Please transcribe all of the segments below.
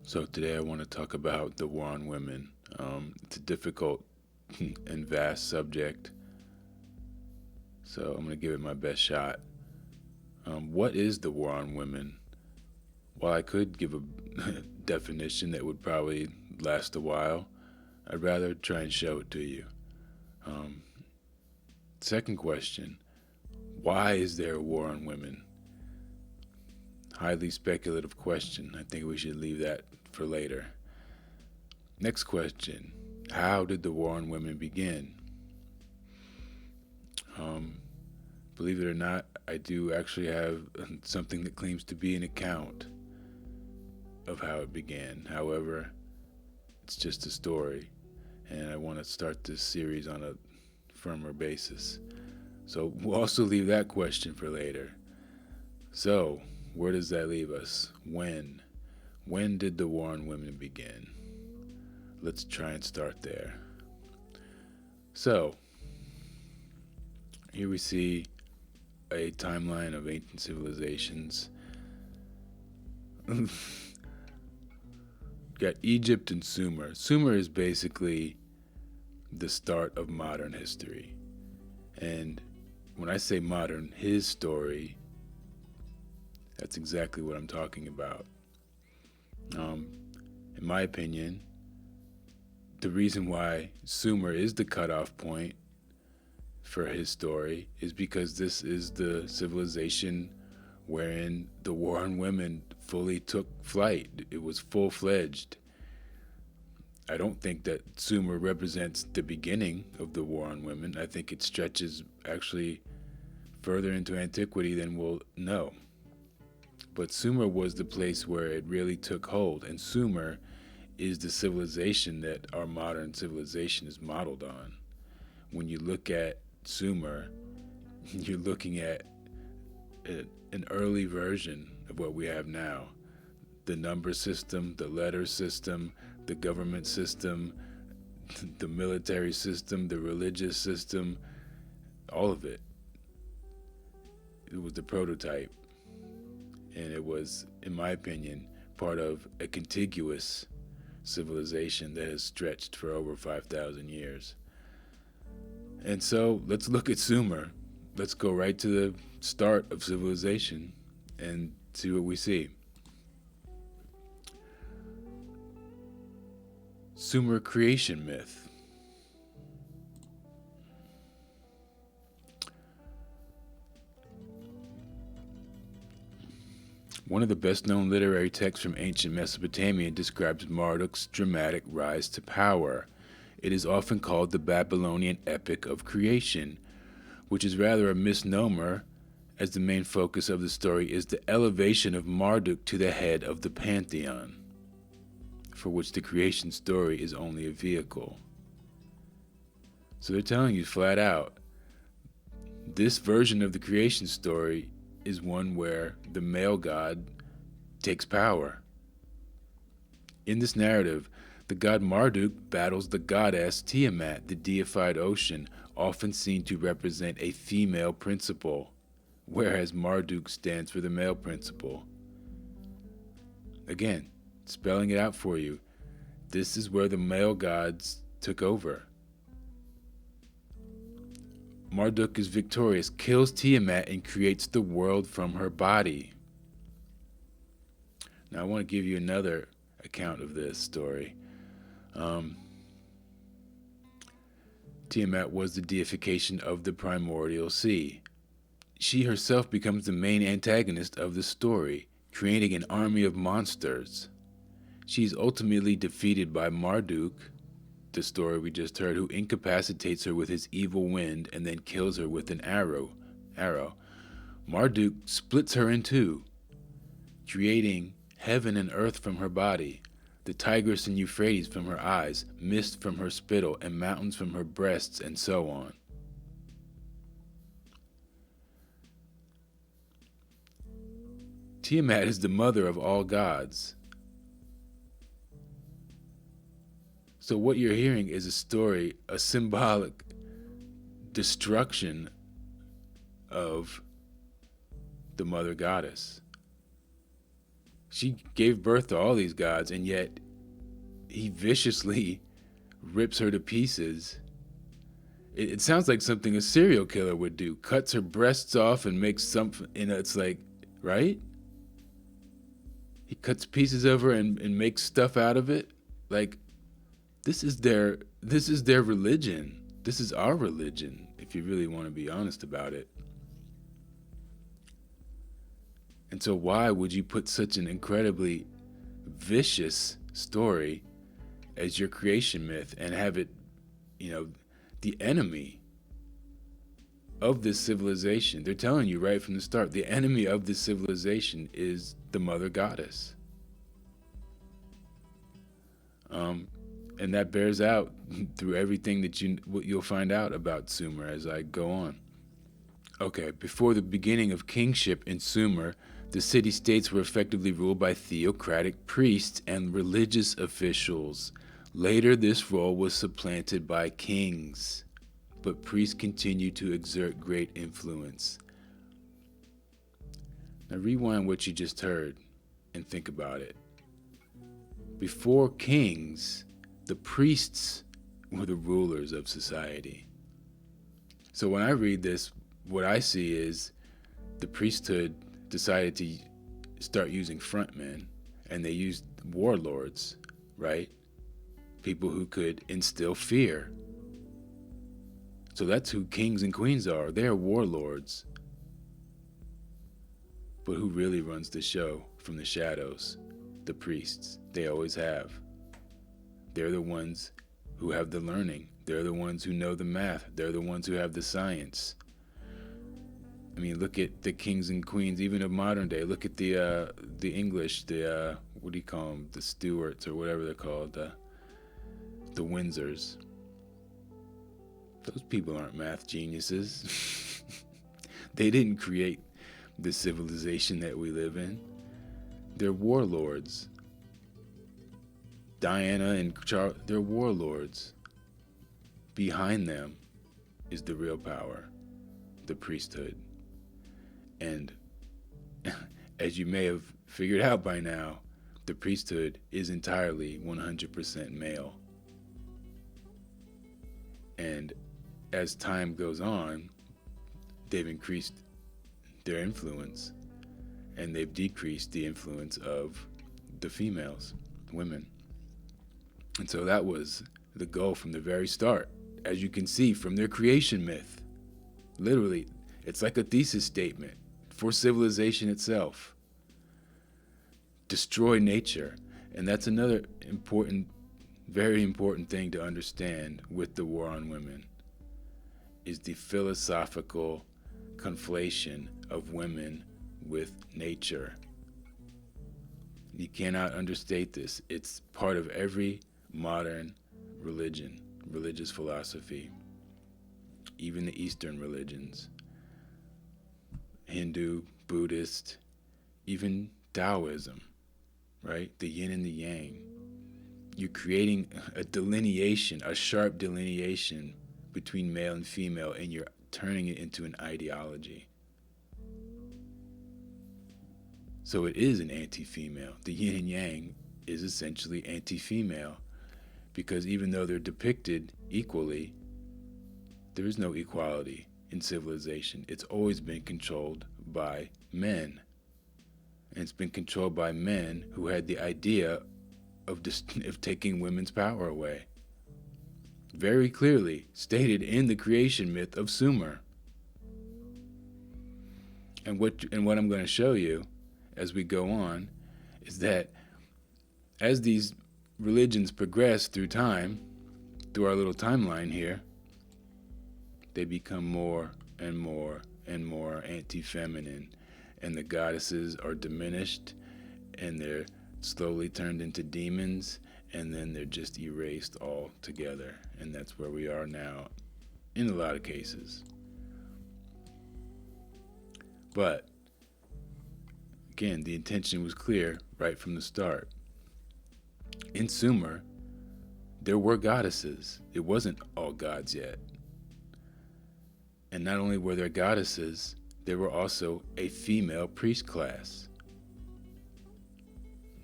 So today I want to talk about the war on women. It's a difficult and vast subject, so I'm going to give it my best shot. What is the war on women? While I could give a definition that would probably last a while, I'd rather try and show it to you. Um, Second question: why is there a war on women? Highly speculative question. I think we should leave that for later. Next question: how did the war on women begin? Um, Believe it or not, I do actually have something that claims to be an account of how it began. However, it's just a story, and I want to start this series on a firmer basis. So we'll also leave that question for later. So, where does that leave us? When? When did the war on women begin? Let's try and start there. So, here we see a timeline of ancient civilizations. Got Egypt and Sumer. Sumer is basically the start of modern history. And when I say modern, his story, that's exactly what I'm talking about. Um, in my opinion, the reason why Sumer is the cutoff point for his story is because this is the civilization wherein the war on women fully took flight. It was full fledged. I don't think that Sumer represents the beginning of the war on women. I think it stretches actually further into antiquity than we'll know. But Sumer was the place where it really took hold, and Sumer is the civilization that our modern civilization is modeled on. When you look at Sumer, you're looking at an early version of what we have now. The number system, the letter system, the government system, the military system, the religious system, all of it. It was the prototype. And it was, in my opinion, part of a contiguous civilization that has stretched for over 5,000 years. And so let's look at Sumer. Let's go right to the start of civilization and see what we see. Sumer creation myth. One of the best known literary texts from ancient Mesopotamia describes Marduk's dramatic rise to power. It is often called the Babylonian Epic of Creation, which is rather a misnomer, as the main focus of the story is the elevation of Marduk to the head of the pantheon, for which the creation story is only a vehicle. So they're telling you flat out, this version of the creation story is one where the male god takes power. In this narrative, the god Marduk battles the goddess Tiamat, the deified ocean, often seen to represent a female principle, whereas Marduk stands for the male principle. Again, spelling it out for you, this is where the male gods took over. Marduk is victorious, kills Tiamat, and creates the world from her body. Now I want to give you another account of this story. Tiamat was the deification of the primordial sea. She herself becomes the main antagonist of the story, creating an army of monsters. She is ultimately defeated by Marduk, the story we just heard, who incapacitates her with his evil wind and then kills her with an arrow. Marduk splits her in two, creating heaven and earth from her body, the Tigris and Euphrates from her eyes, mist from her spittle, and mountains from her breasts, and so on. Tiamat is the mother of all gods. So what you're hearing is a story, a symbolic destruction of the mother goddess. She gave birth to all these gods, and yet he viciously rips her to pieces. It sounds like something a serial killer would do. Cuts her breasts off and makes something, it's like, right? He cuts pieces of her and makes stuff out of it. Like, this is their religion. This is our religion, if you really want to be honest about it. And so why would you put such an incredibly vicious story as your creation myth and have it, the enemy of this civilization? They're telling you right from the start, the enemy of this civilization is the mother goddess. And that bears out through everything that you'll find out about Sumer as I go on. Okay, before the beginning of kingship in Sumer, the city-states were effectively ruled by theocratic priests and religious officials. Later, this role was supplanted by kings, but priests continued to exert great influence. Now rewind what you just heard and think about it. Before kings, the priests were the rulers of society. So when I read this, what I see is the priesthood decided to start using frontmen, and they used warlords, right? People who could instill fear. So that's who kings and queens are. They are warlords. But who really runs the show from the shadows? The priests. They always have. They're the ones who have the learning. They're the ones who know the math. They're the ones who have the science. I mean, look at the kings and queens, even of modern day. Look at the English, what do you call them? The Stuarts or whatever they're called, the Windsors. Those people aren't math geniuses. They didn't create the civilization that we live in. They're warlords. Diana and Charles, they're warlords. Behind them is the real power, the priesthood. And as you may have figured out by now, the priesthood is entirely 100% male. And as time goes on, they've increased their influence, and they've decreased the influence of the females, women. And so that was the goal from the very start, as you can see from their creation myth. Literally, it's like a thesis statement for civilization itself. Destroy nature. And that's another important, very important thing to understand with the war on women, is the philosophical conflation of women with nature. You cannot understate this. It's part of every modern religion, religious philosophy, even the Eastern religions, Hindu, Buddhist, even Taoism, right? The yin and the yang. You're creating a delineation, a sharp delineation between male and female, and you're turning it into an ideology. So it is an anti-female. The yin and yang is essentially anti-female, because even though they're depicted equally, there is no equality in civilization. It's always been controlled by men. And it's been controlled by men who had the idea of taking women's power away. Very clearly stated in the creation myth of Sumer. And what I'm going to show you as we go on is that as these religions progress through time, through our little timeline here, they become more and more and more anti-feminine, and the goddesses are diminished, and they're slowly turned into demons, and then they're just erased altogether. And that's where we are now in a lot of cases. But again, the intention was clear right from the start. In Sumer, there were goddesses. It wasn't all gods yet. And not only were there goddesses, there were also a female priest class.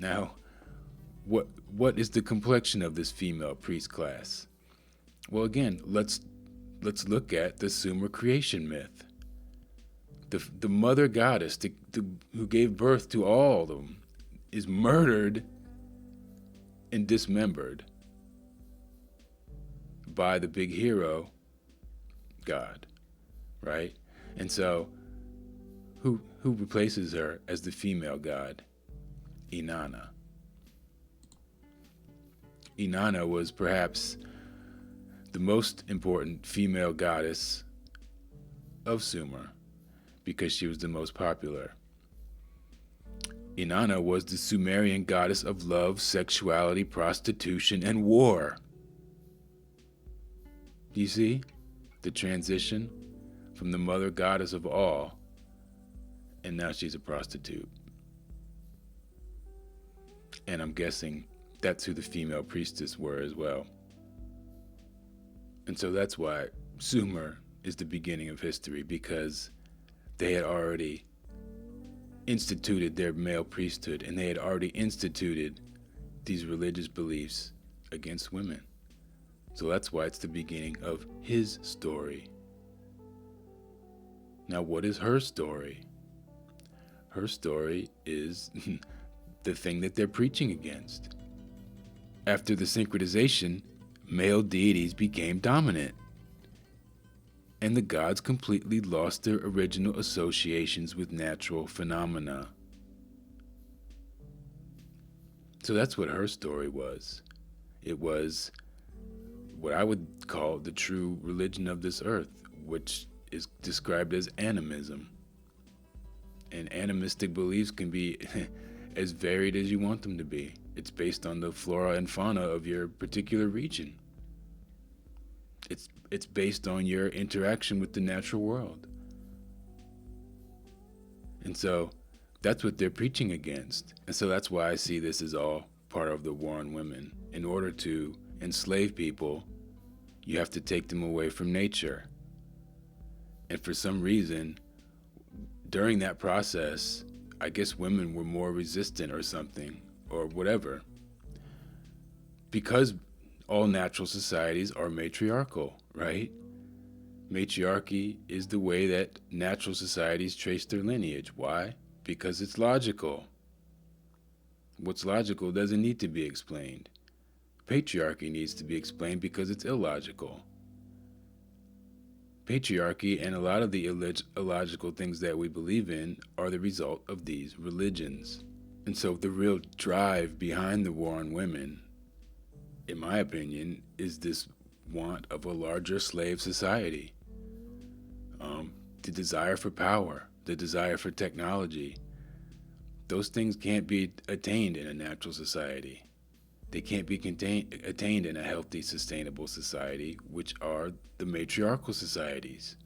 Now, what is the complexion of this female priest class? Well, again, let's look at the Sumer creation myth. The mother goddess who gave birth to all of them is murdered and dismembered by the big hero, God, right? And so, who replaces her as the female god? Inanna. Inanna was perhaps the most important female goddess of Sumer because she was the most popular. Inanna was the Sumerian goddess of love, sexuality, prostitution, and war. Do you see the transition from the mother goddess of all, and now she's a prostitute? And I'm guessing that's who the female priestess were as well. And so that's why Sumer is the beginning of history, because they had already instituted their male priesthood, and they had already instituted these religious beliefs against women. So that's why it's the beginning of his story. Now, what is her story? Her story is the thing that they're preaching against. After the synchronization, male deities became dominant, and the gods completely lost their original associations with natural phenomena. So that's what her story was. It was what I would call the true religion of this earth, which is described as animism. And animistic beliefs can be as varied as you want them to be. It's based on the flora and fauna of your particular region. It's based on your interaction with the natural world. And so that's what they're preaching against. And so that's why I see this as all part of the war on women. In order to enslave people, you have to take them away from nature. And for some reason, during that process, I guess women were more resistant or something, or whatever. Because all natural societies are matriarchal, right? Matriarchy is the way that natural societies trace their lineage. Why? Because it's logical. What's logical doesn't need to be explained. Patriarchy needs to be explained because it's illogical. Patriarchy and a lot of the illogical things that we believe in are the result of these religions. And so the real drive behind the war on women, in my opinion, is this want of a larger slave society. The desire for power, the desire for technology. Those things can't be attained in a natural society. They can't be attained in a healthy, sustainable society, which are the matriarchal societies.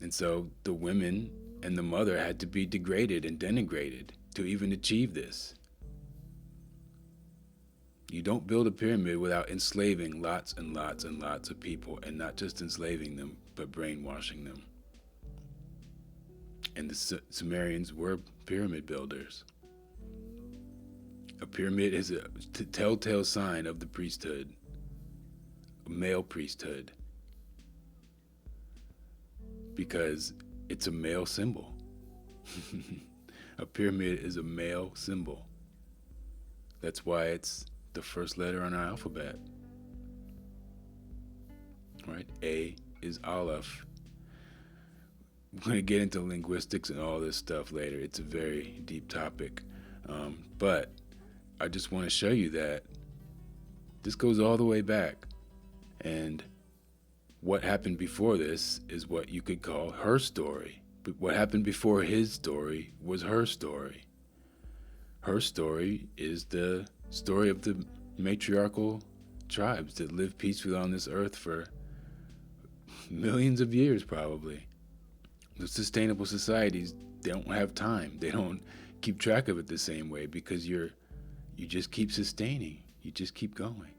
And so the women and the mother had to be degraded and denigrated to even achieve this. You don't build a pyramid without enslaving lots and lots and lots of people, and not just enslaving them, but brainwashing them. And the Sumerians were pyramid builders. A pyramid is a telltale sign of the priesthood, a male priesthood, because it's a male symbol. A pyramid is a male symbol. That's why it's the first letter on our alphabet, right? A is Aleph. We're going to get into linguistics and all this stuff later. It's a very deep topic. But I just want to show you that this goes all the way back. And what happened before this is what you could call her story. But what happened before his story was her story. Her story is the story of the matriarchal tribes that lived peacefully on this earth for millions of years, probably. The sustainable societies, they don't have time. They don't keep track of it the same way because you just keep sustaining. You just keep going.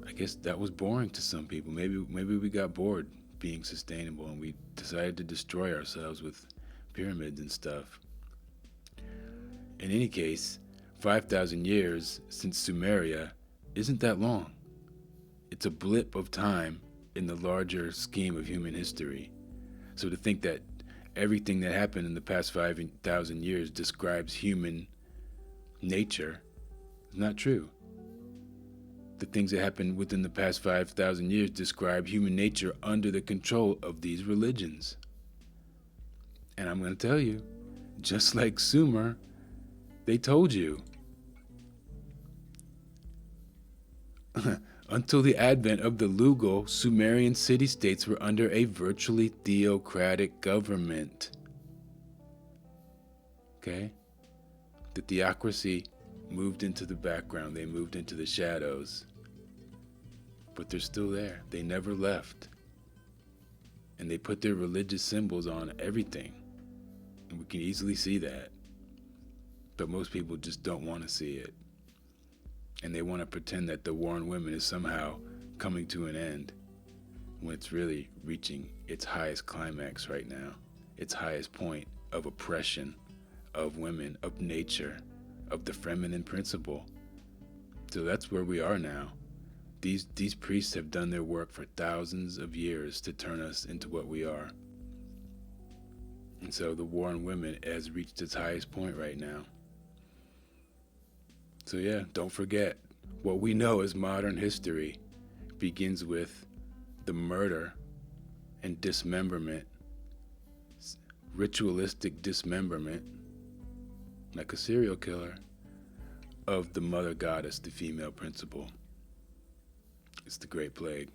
I guess that was boring to some people. Maybe we got bored being sustainable and we decided to destroy ourselves with pyramids and stuff. In any case, 5,000 years since Sumeria isn't that long. It's a blip of time in the larger scheme of human history. So to think that everything that happened in the past 5,000 years describes human nature is not true. The things that happened within the past 5,000 years describe human nature under the control of these religions. And I'm going to tell you, just like Sumer, they told you. Until the advent of the Lugal, Sumerian city-states were under a virtually theocratic government. Okay? The theocracy moved into the background. They moved into the shadows. But they're still there. They never left. And they put their religious symbols on everything. And we can easily see that. But most people just don't want to see it. And they want to pretend that the war on women is somehow coming to an end when it's really reaching its highest climax right now, its highest point of oppression of women, of nature, of the feminine principle. So that's where we are now. These priests have done their work for thousands of years to turn us into what we are. And so the war on women has reached its highest point right now. So yeah, don't forget, what we know as modern history begins with the murder and dismemberment, ritualistic dismemberment, like a serial killer, of the mother goddess, the female principle. It's the Great Plague.